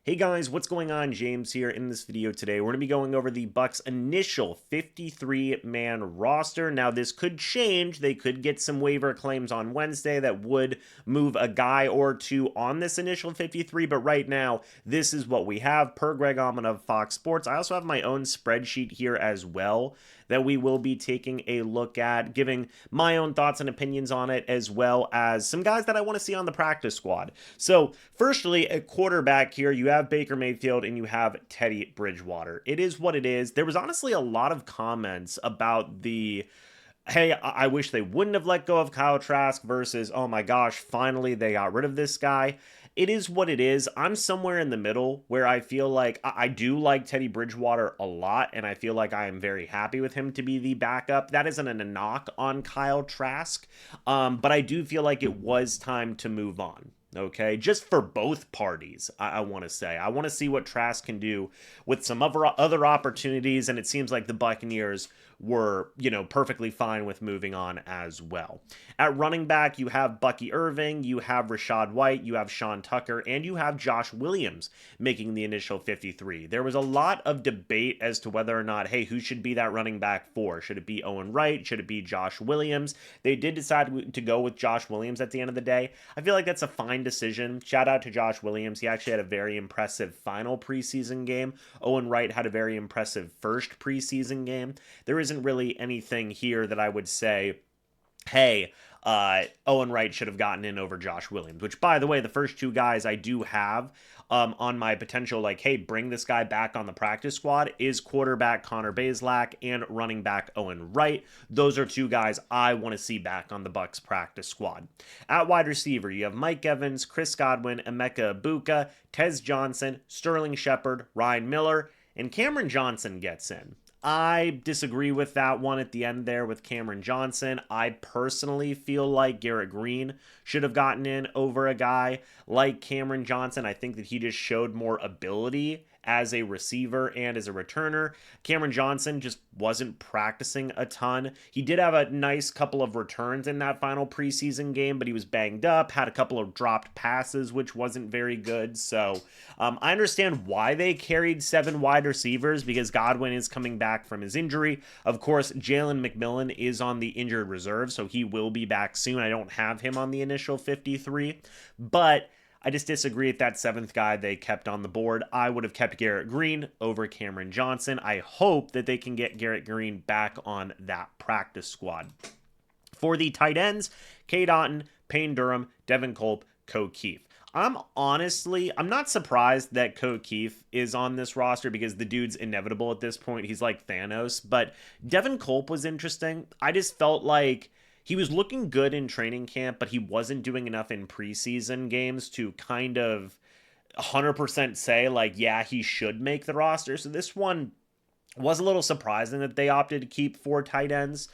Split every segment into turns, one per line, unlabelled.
Hey guys, what's going on? James here. In this video today, we're going to be going over the Bucs initial 53-man roster. Now, this could change. They could get some waiver claims on Wednesday that would move a guy or two on this initial 53, but right now, this is what we have per Greg Allman of Fox Sports. I also have my own spreadsheet here as well that we will be taking a look at, giving my own thoughts and opinions on it, as well as some guys that I want to see on the practice squad. So, firstly, at quarterback here, you have Baker Mayfield and you have Teddy Bridgewater. It is what it is. There was honestly a lot of comments about the hey, I wish they wouldn't have let go of Kyle Trask versus, oh my gosh, finally they got rid of this guy. It is what it is. I'm somewhere in the middle where I feel like I do like Teddy Bridgewater a lot, and I feel like I am very happy with him to be the backup. That isn't a knock on Kyle Trask, but I do feel like it was time to move on. Okay, just for both parties, I want to say. I want to see what Trask can do with some other opportunities, and it seems like the Buccaneers were, perfectly fine with moving on as well. At running back, you have Bucky Irving, you have Rachaad White, you have Sean Tucker, and you have Josh Williams making the initial 53. There was a lot of debate as to whether or not, hey, who should be that running back for? Should it be Owen Wright? Should it be Josh Williams? They did decide to go with Josh Williams at the end of the day. I feel like that's a fine decision. Shout out to Josh Williams. He actually had a very impressive final preseason game. Owen Wright had a very impressive first preseason game. There isn't really anything here that I would say, hey, Owen Wright should have gotten in over Josh Williams, which, by the way, the first two guys I do have on my potential, like, hey, bring this guy back on the practice squad is quarterback Connor Bazelak and running back Owen Wright. Those are two guys I want to see back on the Bucs practice squad. At wide receiver, you have Mike Evans, Chris Godwin, Emeka Egbuka, Tez Johnson, Sterling Shepard, Ryan Miller, and Cameron Johnson gets in. I disagree with that one at the end there with Cameron Johnson. I personally feel like Garrett Green should have gotten in over a guy like Cameron Johnson. I think that he just showed more ability as a receiver and as a returner. Cameron Johnson just wasn't practicing a ton. He did have a nice couple of returns in that final preseason game, but he was banged up, had a couple of dropped passes, which wasn't very good. So I understand why they carried 7 wide receivers, because Godwin is coming back from his injury. Of course, Jalen McMillan is on the injured reserve, so he will be back soon. I don't have him on the initial 53, but I just disagree with that 7th guy they kept on the board. I would have kept Garrett Green over Cameron Johnson. I hope that they can get Garrett Green back on that practice squad. For the tight ends, Cade Otton, Payne Durham, Devin Culp, Ko Keefe. I'm not surprised that Ko Keefe is on this roster, because the dude's inevitable at this point. He's like Thanos. But Devin Culp was interesting. I just felt like he was looking good in training camp, but he wasn't doing enough in preseason games to kind of 100% say, like, yeah, he should make the roster. So this one was a little surprising that they opted to keep 4 tight ends.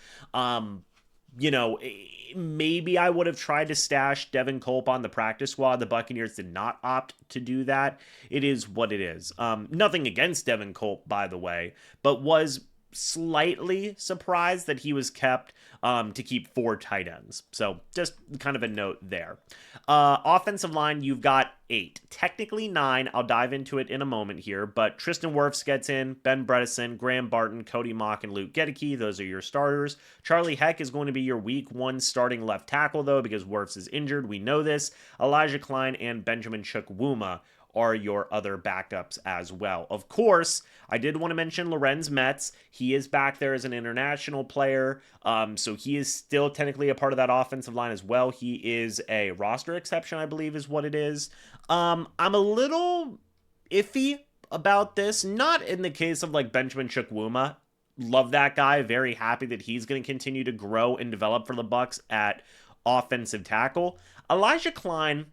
Maybe I would have tried to stash Devin Culp on the practice squad. The Buccaneers did not opt to do that. It is what it is. Nothing against Devin Culp, by the way, but was slightly surprised that he was kept to keep 4 tight ends. So just kind of a note there. Offensive line, you've got 8. Technically 9. I'll dive into it in a moment here, but Tristan Wirfs gets in, Ben Bredesen, Graham Barton, Cody Mock, and Luke Gedeke. Those are your starters. Charlie Heck is going to be your week 1 starting left tackle, though, because Wirfs is injured. We know this. Elijah Klein and Benjamin Chukwuma are your other backups as well. Of course, I did want to mention Lorenz Metz. He is back there as an international player, so he is still technically a part of that offensive line as well. He is a roster exception, I believe is what it is. I'm a little iffy about this, not in the case of like Benjamin Chukwuma. Love that guy. Very happy that he's going to continue to grow and develop for the Bucs at offensive tackle. Elijah Klein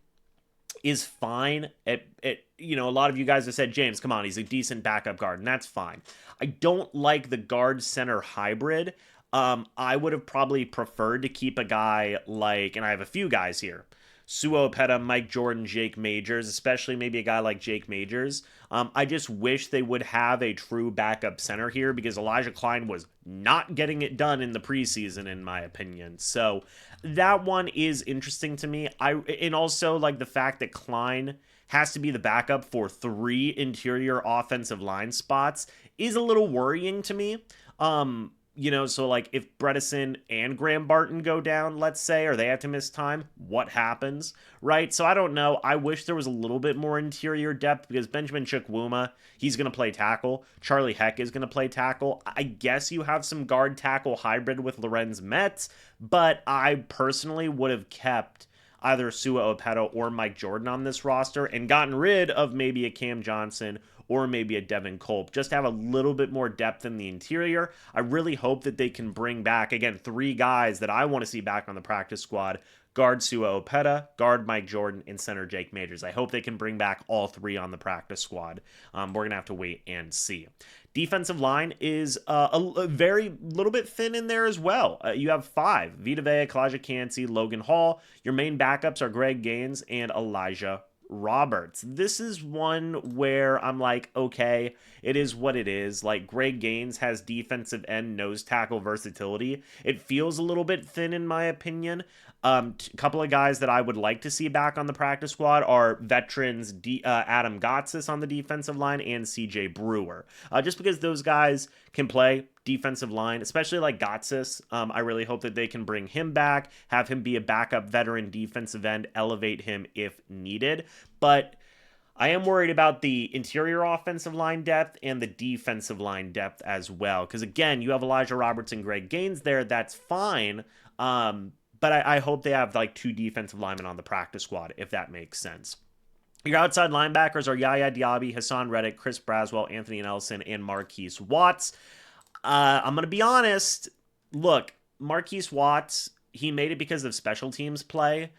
is fine at a lot of you guys have said, James, come on, he's a decent backup guard, and that's fine. I don't like the guard center hybrid. I would have probably preferred to keep a guy like, and I have a few guys here, Suo Peta, Mike Jordan, Jake Majors, especially maybe a guy like Jake Majors. I just wish they would have a true backup center here, because Elijah Klein was not getting it done in the preseason, in my opinion. So that one is interesting to me. And also like the fact that Klein has to be the backup for 3 interior offensive line spots is a little worrying to me. So like if Bredesen and Graham Barton go down, let's say, or they have to miss time, what happens, right? So I don't know. I wish there was a little bit more interior depth because Benjamin Chukwuma, he's going to play tackle. Charlie Heck is going to play tackle. I guess you have some guard tackle hybrid with Lorenz Metz, but I personally would have kept either Sua Opeta or Mike Jordan on this roster and gotten rid of maybe a Cam Johnson or maybe a Devin Culp, just to have a little bit more depth in the interior. I really hope that they can bring back, again, 3 guys that I want to see back on the practice squad. Guard Sua Opeta, guard Mike Jordan, and center Jake Majors. I hope they can bring back all 3 on the practice squad. We're going to have to wait and see. Defensive line is a very little bit thin in there as well. You have 5. Vita Vea, Kalijah Kancey, Logan Hall. Your main backups are Greg Gaines and Elijah Roberts. This is one where I'm like, okay, it is what it is. Like, Greg Gaines has defensive end nose tackle versatility. It feels a little bit thin in my opinion. A couple of guys that I would like to see back on the practice squad are veterans Adam Gotsis on the defensive line and CJ Brewer. Just because those guys can play defensive line, especially like Gotsis. I really hope that they can bring him back, have him be a backup veteran defensive end, elevate him if needed. But I am worried about the interior offensive line depth and the defensive line depth as well. Because again, you have Elijah Roberts and Greg Gaines there. That's fine. But I hope they have like 2 defensive linemen on the practice squad, if that makes sense. Your outside linebackers are Yaya Diaby, Hassan Reddick, Chris Braswell, Anthony Nelson, and Marquise Watts. I'm going to be honest. Look, Marquise Watts, he made it because of special teams play.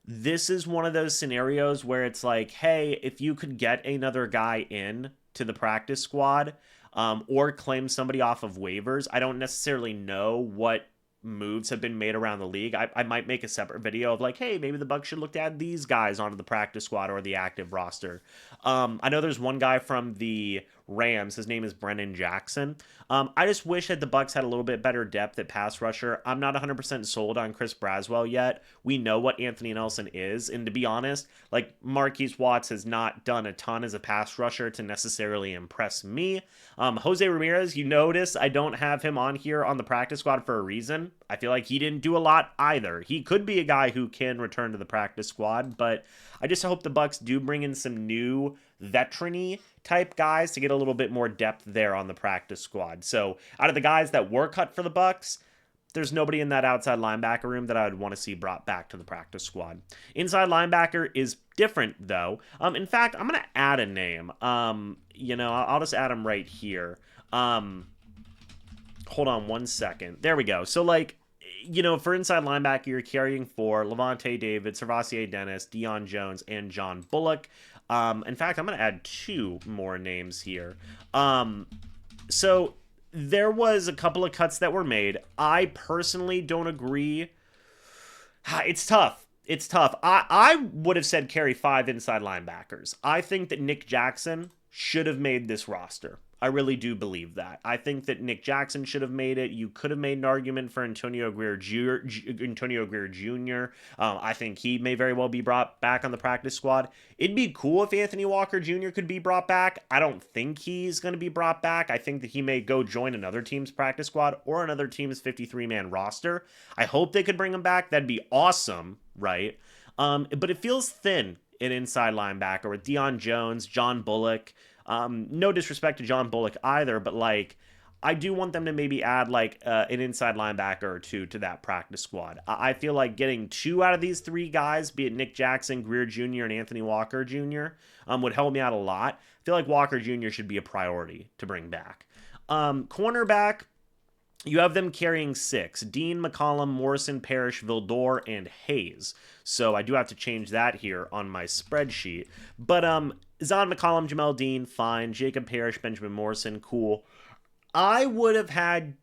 This is one of those scenarios where it's like, hey, if you could get another guy in to the practice squad or claim somebody off of waivers, I don't necessarily know what moves have been made around the league. I might make a separate video of like, hey, maybe the Bucs should look to add these guys onto the practice squad or the active roster. I know there's one guy from the Rams. His name is Brennan Jackson. I just wish that the Bucs had a little bit better depth at pass rusher. I'm not 100% sold on Chris Braswell yet. We know what Anthony Nelson is, and to be honest, like Marquise Watts has not done a ton as a pass rusher to necessarily impress me. Jose Ramirez, you notice I don't have him on here on the practice squad for a reason. I feel like he didn't do a lot either. He could be a guy who can return to the practice squad, but I just hope the Bucs do bring in some new veteran-y type guys to get a little bit more depth there on the practice squad. So out of the guys that were cut for the Bucs, there's nobody in that outside linebacker room that I would want to see brought back to the practice squad. Inside linebacker is different though. In fact, I'm going to add a name. I'll just add him right here. Hold on one second. There we go. So for inside linebacker, you're carrying 4, Levante David, Servassier Dennis, Deion Jones, and John Bullock. In fact, I'm going to add 2 more names here. So there was a couple of cuts that were made. I personally don't agree. It's tough. I would have said carry 5 inside linebackers. I think that Nick Jackson should have made this roster. I really do believe that. I think that Nick Jackson should have made it. You could have made an argument for Antonio Greer Jr. I think he may very well be brought back on the practice squad. It'd be cool if Anthony Walker Jr. could be brought back. I don't think he's going to be brought back. I think that he may go join another team's practice squad or another team's 53-man roster. I hope they could bring him back. That'd be awesome, right? But it feels thin in inside linebacker with Deion Jones, John Bullock. No disrespect to John Bullock either, but I do want them to maybe add an inside linebacker or 2 to that practice squad. I feel like getting 2 out of these 3 guys, be it Nick Jackson, Greer Jr., and Anthony Walker Jr., would help me out a lot. I feel like Walker Jr. should be a priority to bring back. Cornerback, you have them carrying 6. Dean, McCollum, Morrison, Parrish, Vildor, and Hayes. So I do have to change that here on my spreadsheet. But Zahn McCollum, Jamel Dean, fine. Jacob Parrish, Benjamin Morrison, cool. I would have had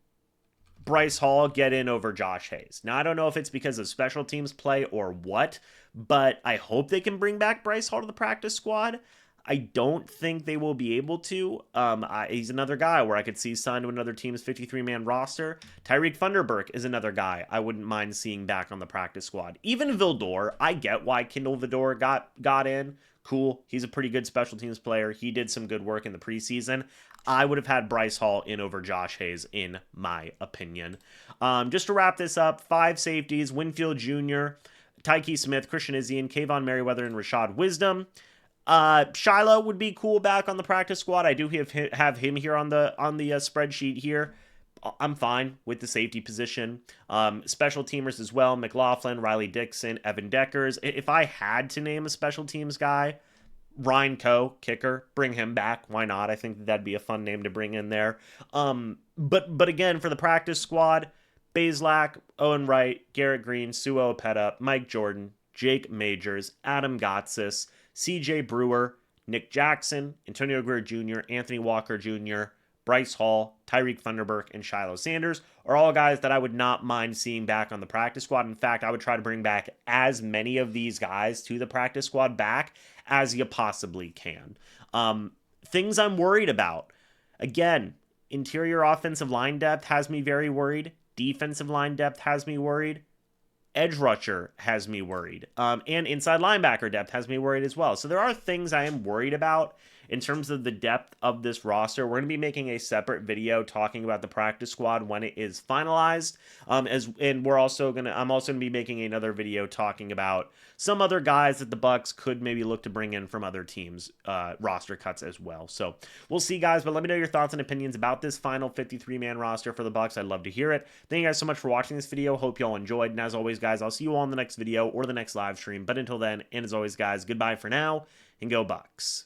Bryce Hall get in over Josh Hayes. Now, I don't know if it's because of special teams play or what, but I hope they can bring back Bryce Hall to the practice squad. I don't think they will be able to. He's another guy where I could see signed to another team's 53-man roster. Tyreek Thunderberg is another guy I wouldn't mind seeing back on the practice squad. Even Vildor, I get why Kindle Vildor got in. Cool. He's a pretty good special teams player. He did some good work in the preseason. I would have had Bryce Hall in over Josh Hayes, in my opinion. Just to wrap this up, 5 safeties: Winfield Jr., Tyke Smith, Christian Izzy, Kayvon Merriweather, and Rashad Wisdom. Shiloh would be cool back on the practice squad. I do have him here on the spreadsheet here. I'm fine with the safety position. Special teamers as well: McLaughlin, Riley Dixon, Evan Deckers. If I had to name a special teams guy, Ryan Coe, kicker, bring him back. Why not? I think that'd be a fun name to bring in there. But again, for the practice squad, Bazelak, Owen Wright, Garrett Green, Suo Opeta, Mike Jordan, Jake Majors, Adam Gotsis, CJ Brewer, Nick Jackson, Antonio Greer Jr., Anthony Walker Jr., Bryce Hall, Tyreek Thunderberg, and Shiloh Sanders are all guys that I would not mind seeing back on the practice squad. In fact, I would try to bring back as many of these guys to the practice squad back as you possibly can. Things I'm worried about. Again, interior offensive line depth has me very worried. Defensive line depth has me worried. Edge rusher has me worried. And inside linebacker depth has me worried as well. So there are things I am worried about in terms of the depth of this roster. We're going to be making a separate video talking about the practice squad when it is finalized. I'm also going to be making another video talking about some other guys that the Bucs could maybe look to bring in from other teams' roster cuts as well. So we'll see, guys, but let me know your thoughts and opinions about this final 53-man roster for the Bucs. I'd love to hear it. Thank you guys so much for watching this video. Hope you all enjoyed. And as always, guys, I'll see you all in the next video or the next live stream. But until then, and as always, guys, goodbye for now, and go Bucs.